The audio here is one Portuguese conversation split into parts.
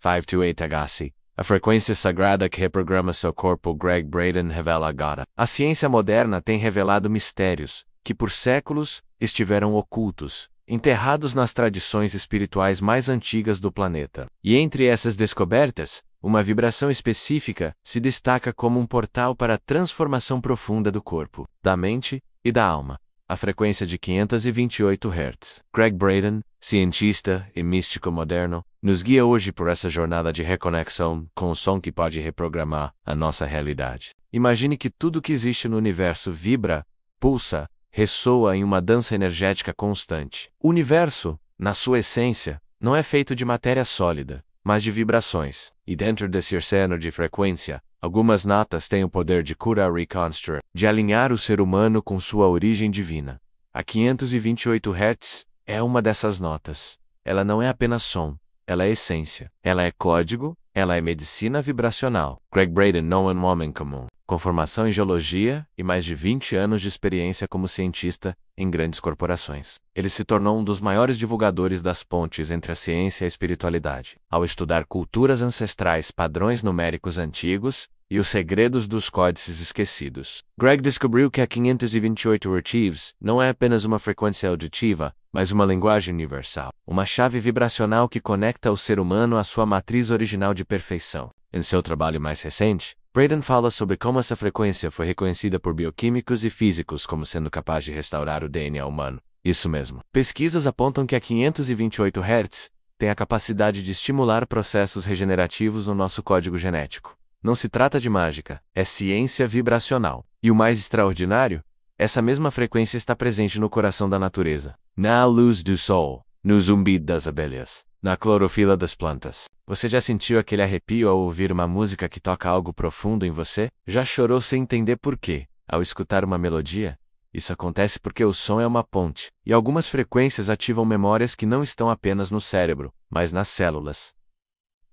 528Hz, a frequência sagrada que reprograma seu corpo. Gregg Braden revela agora. A ciência moderna tem revelado mistérios que por séculos estiveram ocultos, enterrados nas tradições espirituais mais antigas do planeta. E entre essas descobertas, uma vibração específica se destaca como um portal para a transformação profunda do corpo, da mente e da alma. A frequência de 528 Hz. Gregg Braden, cientista e místico moderno, nos guia hoje por essa jornada de reconexão com o som que pode reprogramar a nossa realidade. Imagine que tudo que existe no universo vibra, pulsa, ressoa em uma dança energética constante. O universo, na sua essência, não é feito de matéria sólida, mas de vibrações. E dentro desse oceano de frequência, algumas notas têm o poder de curar reconstruir, de alinhar o ser humano com sua origem divina. A 528 Hz é uma dessas notas. Ela não é apenas som, ela é essência. Ela é código, ela é medicina vibracional. Gregg Braden não é um homem comum, com formação em geologia e mais de 20 anos de experiência como cientista em grandes corporações. Ele se tornou um dos maiores divulgadores das pontes entre a ciência e a espiritualidade, ao estudar culturas ancestrais, padrões numéricos antigos e os segredos dos códices esquecidos. Gregg descobriu que a 528 Hz não é apenas uma frequência auditiva, mas uma linguagem universal, uma chave vibracional que conecta o ser humano à sua matriz original de perfeição. Em seu trabalho mais recente, Braden fala sobre como essa frequência foi reconhecida por bioquímicos e físicos como sendo capaz de restaurar o DNA humano. Isso mesmo. Pesquisas apontam que a 528 Hz tem a capacidade de estimular processos regenerativos no nosso código genético. Não se trata de mágica, é ciência vibracional. E o mais extraordinário, essa mesma frequência está presente no coração da natureza, na luz do sol, no zumbido das abelhas, na clorofila das plantas. Você já sentiu aquele arrepio ao ouvir uma música que toca algo profundo em você? Já chorou sem entender por quê, ao escutar uma melodia? Isso acontece porque o som é uma ponte, e algumas frequências ativam memórias que não estão apenas no cérebro, mas nas células.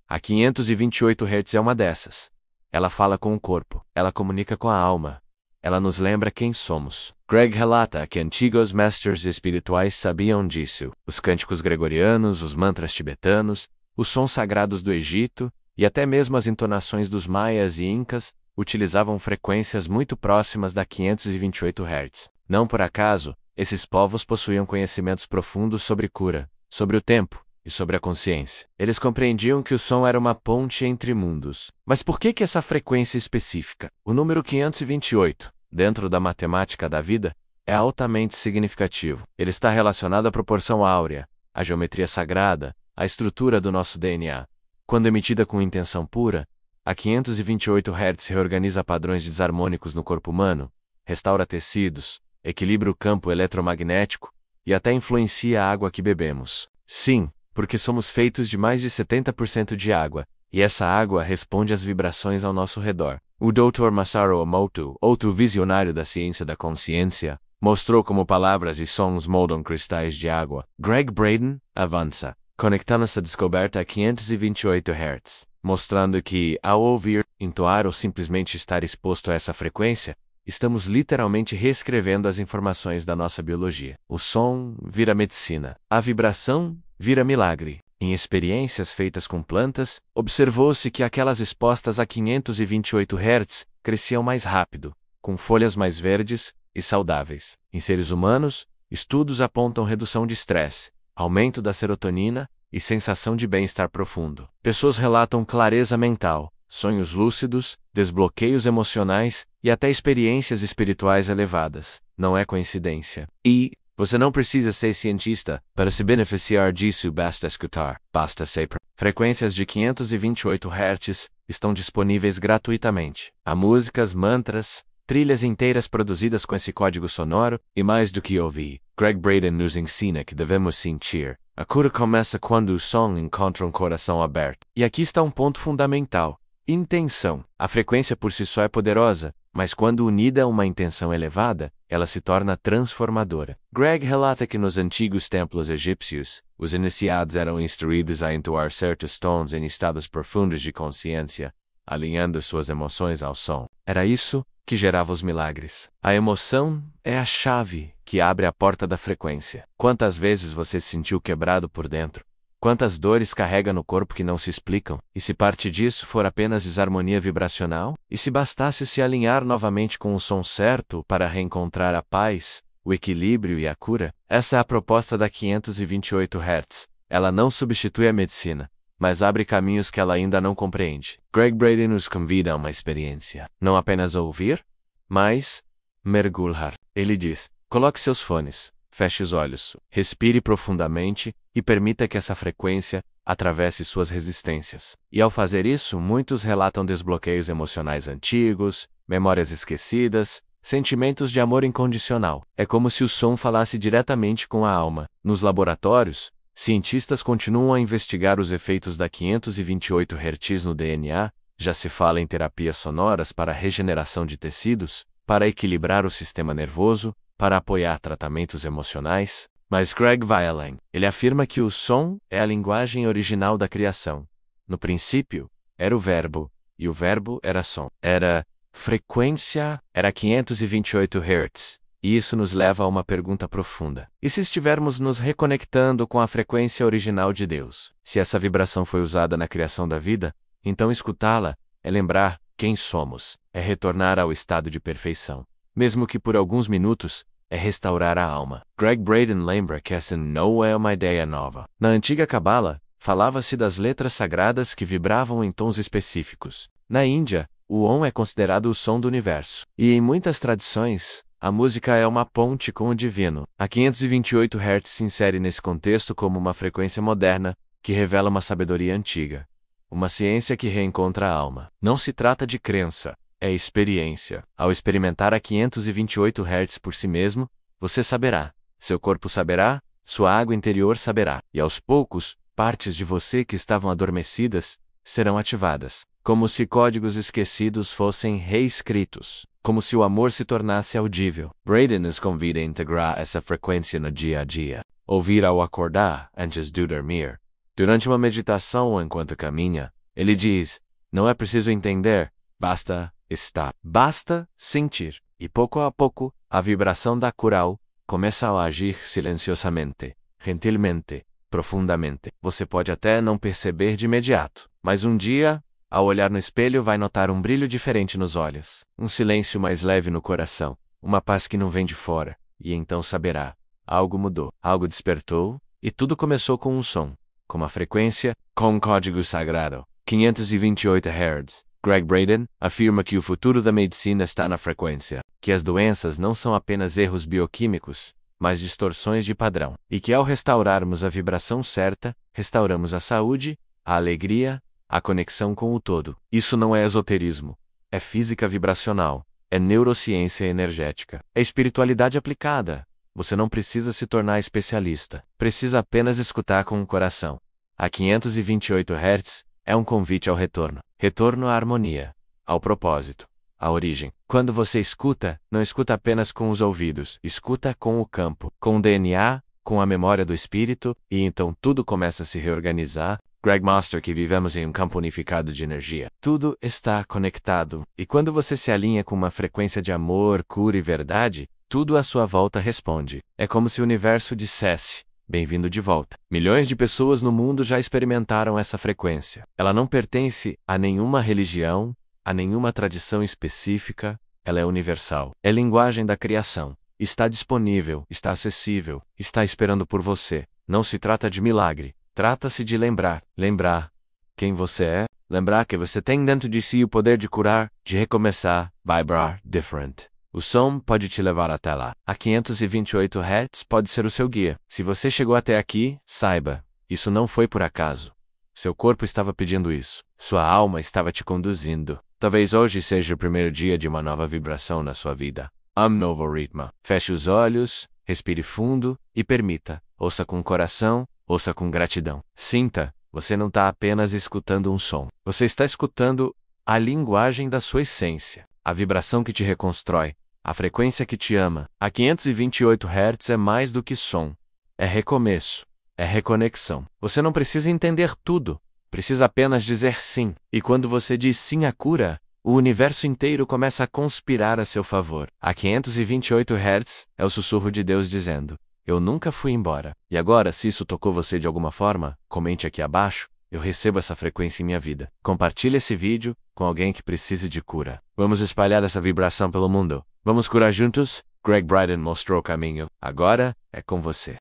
A 528 Hz é uma dessas. Ela fala com o corpo, ela comunica com a alma. Ela nos lembra quem somos. Gregg relata que antigos mestres espirituais sabiam disso. Os cânticos gregorianos, os mantras tibetanos, os sons sagrados do Egito e até mesmo as entonações dos maias e incas utilizavam frequências muito próximas da 528 Hz. Não por acaso, esses povos possuíam conhecimentos profundos sobre cura, sobre o tempo e sobre a consciência. Eles compreendiam que o som era uma ponte entre mundos. Mas por que essa frequência específica? O número 528, dentro da matemática da vida, é altamente significativo. Ele está relacionado à proporção áurea, à geometria sagrada, à estrutura do nosso DNA. Quando emitida com intenção pura, a 528 Hz reorganiza padrões desarmônicos no corpo humano, restaura tecidos, equilibra o campo eletromagnético e até influencia a água que bebemos. Sim, porque somos feitos de mais de 70% de água, e essa água responde às vibrações ao nosso redor. O Dr. Masaru Emoto, outro visionário da ciência da consciência, mostrou como palavras e sons moldam cristais de água. Gregg Braden avança, conectando essa descoberta a 528 Hz, mostrando que, ao ouvir, entoar ou simplesmente estar exposto a essa frequência, estamos literalmente reescrevendo as informações da nossa biologia. O som vira medicina. A vibração vira milagre. Em experiências feitas com plantas, observou-se que aquelas expostas a 528 Hz cresciam mais rápido, com folhas mais verdes e saudáveis. Em seres humanos, estudos apontam redução de estresse, aumento da serotonina e sensação de bem-estar profundo. Pessoas relatam clareza mental, sonhos lúcidos, desbloqueios emocionais e até experiências espirituais elevadas. Não é coincidência. E você não precisa ser cientista para se beneficiar disso, basta escutar, basta ser. Frequências de 528 Hz estão disponíveis gratuitamente. Há músicas, mantras, trilhas inteiras produzidas com esse código sonoro, e mais do que ouvir, Gregg Braden nos ensina que devemos sentir. A cura começa quando o som encontra um coração aberto. E aqui está um ponto fundamental. Intenção. A frequência por si só é poderosa, mas quando unida a uma intenção elevada, ela se torna transformadora. Gregg relata que nos antigos templos egípcios, os iniciados eram instruídos a entoar certos tons em estados profundos de consciência, alinhando suas emoções ao som. Era isso que gerava os milagres. A emoção é a chave que abre a porta da frequência. Quantas vezes você se sentiu quebrado por dentro, Quantas dores carrega no corpo que não se explicam? E se parte disso for apenas desarmonia vibracional? E se bastasse se alinhar novamente com o som certo para reencontrar a paz, o equilíbrio e a cura? Essa é a proposta da 528 Hz. Ela não substitui a medicina, mas abre caminhos que ela ainda não compreende. Gregg Braden nos convida a uma experiência. Não apenas ouvir, mas mergulhar. Ele diz: coloque seus fones, feche os olhos, respire profundamente e permita que essa frequência atravesse suas resistências. E ao fazer isso, muitos relatam desbloqueios emocionais antigos, memórias esquecidas, sentimentos de amor incondicional. É como se o som falasse diretamente com a alma. Nos laboratórios, cientistas continuam a investigar os efeitos da 528 Hz no DNA, já se fala em terapias sonoras para a regeneração de tecidos, para equilibrar o sistema nervoso, para apoiar tratamentos emocionais. Mas Gregg vai além. Ele afirma que o som é a linguagem original da criação. No princípio, era o verbo, e o verbo era som. Era frequência, era 528 Hz. E isso nos leva a uma pergunta profunda. E se estivermos nos reconectando com a frequência original de Deus? Se essa vibração foi usada na criação da vida, então escutá-la é lembrar quem somos, é retornar ao estado de perfeição. Mesmo que por alguns minutos, é restaurar a alma. Gregg Braden lembra que essa não é uma ideia nova. Na antiga Cabala, falava-se das letras sagradas que vibravam em tons específicos. Na Índia, o Om é considerado o som do universo. E em muitas tradições, a música é uma ponte com o divino. A 528 Hz se insere nesse contexto como uma frequência moderna, que revela uma sabedoria antiga. Uma ciência que reencontra a alma. Não se trata de crença, é experiência. Ao experimentar a 528 Hz por si mesmo, você saberá. Seu corpo saberá, sua água interior saberá. E aos poucos, partes de você que estavam adormecidas serão ativadas. Como se códigos esquecidos fossem reescritos. Como se o amor se tornasse audível. Braden nos convida a integrar essa frequência no dia a dia. Ouvir ao acordar, antes de dormir. Durante uma meditação ou enquanto caminha, ele diz: não é preciso entender, basta estar. Basta sentir. E pouco a pouco, a vibração da cural começa a agir silenciosamente, gentilmente, profundamente. Você pode até não perceber de imediato, mas um dia, ao olhar no espelho, vai notar um brilho diferente nos olhos, um silêncio mais leve no coração, uma paz que não vem de fora, e então saberá: algo mudou, algo despertou, e tudo começou com um som, com uma frequência, com um código sagrado. 528 Hz. Gregg Braden afirma que o futuro da medicina está na frequência, que as doenças não são apenas erros bioquímicos, mas distorções de padrão, e que ao restaurarmos a vibração certa, restauramos a saúde, a alegria, a conexão com o todo. Isso não é esoterismo, é física vibracional, é neurociência energética, é espiritualidade aplicada. Você não precisa se tornar especialista, precisa apenas escutar com o coração. A 528 Hz é um convite ao retorno. Retorno à harmonia, ao propósito, à origem. Quando você escuta, não escuta apenas com os ouvidos, escuta com o campo, com o DNA, com a memória do espírito, e então tudo começa a se reorganizar. Gregg mostra que vivemos em um campo unificado de energia. Tudo está conectado, e quando você se alinha com uma frequência de amor, cura e verdade, tudo à sua volta responde. É como se o universo dissesse: bem-vindo de volta. Milhões de pessoas no mundo já experimentaram essa frequência. Ela não pertence a nenhuma religião, a nenhuma tradição específica, ela é universal. É linguagem da criação. Está disponível, está acessível, está esperando por você. Não se trata de milagre, trata-se de lembrar. Lembrar quem você é, lembrar que você tem dentro de si o poder de curar, de recomeçar, vibrar different. O som pode te levar até lá. A 528 Hz pode ser o seu guia. Se você chegou até aqui, saiba, isso não foi por acaso. Seu corpo estava pedindo isso. Sua alma estava te conduzindo. Talvez hoje seja o primeiro dia de uma nova vibração na sua vida. Novo ritmo. Feche os olhos, respire fundo e permita. Ouça com o coração, ouça com gratidão. Sinta, você não está apenas escutando um som. Você está escutando a linguagem da sua essência. A vibração que te reconstrói, a frequência que te ama. A 528 Hz é mais do que som. É recomeço, é reconexão. Você não precisa entender tudo, precisa apenas dizer sim. E quando você diz sim à cura, o universo inteiro começa a conspirar a seu favor. A 528 Hz é o sussurro de Deus dizendo: Eu nunca fui embora. E agora, se isso tocou você de alguma forma, comente aqui abaixo. Eu recebo essa frequência em minha vida. Compartilhe esse vídeo com alguém que precise de cura. Vamos espalhar essa vibração pelo mundo. Vamos curar juntos? Greg Braden mostrou o caminho. Agora é com você.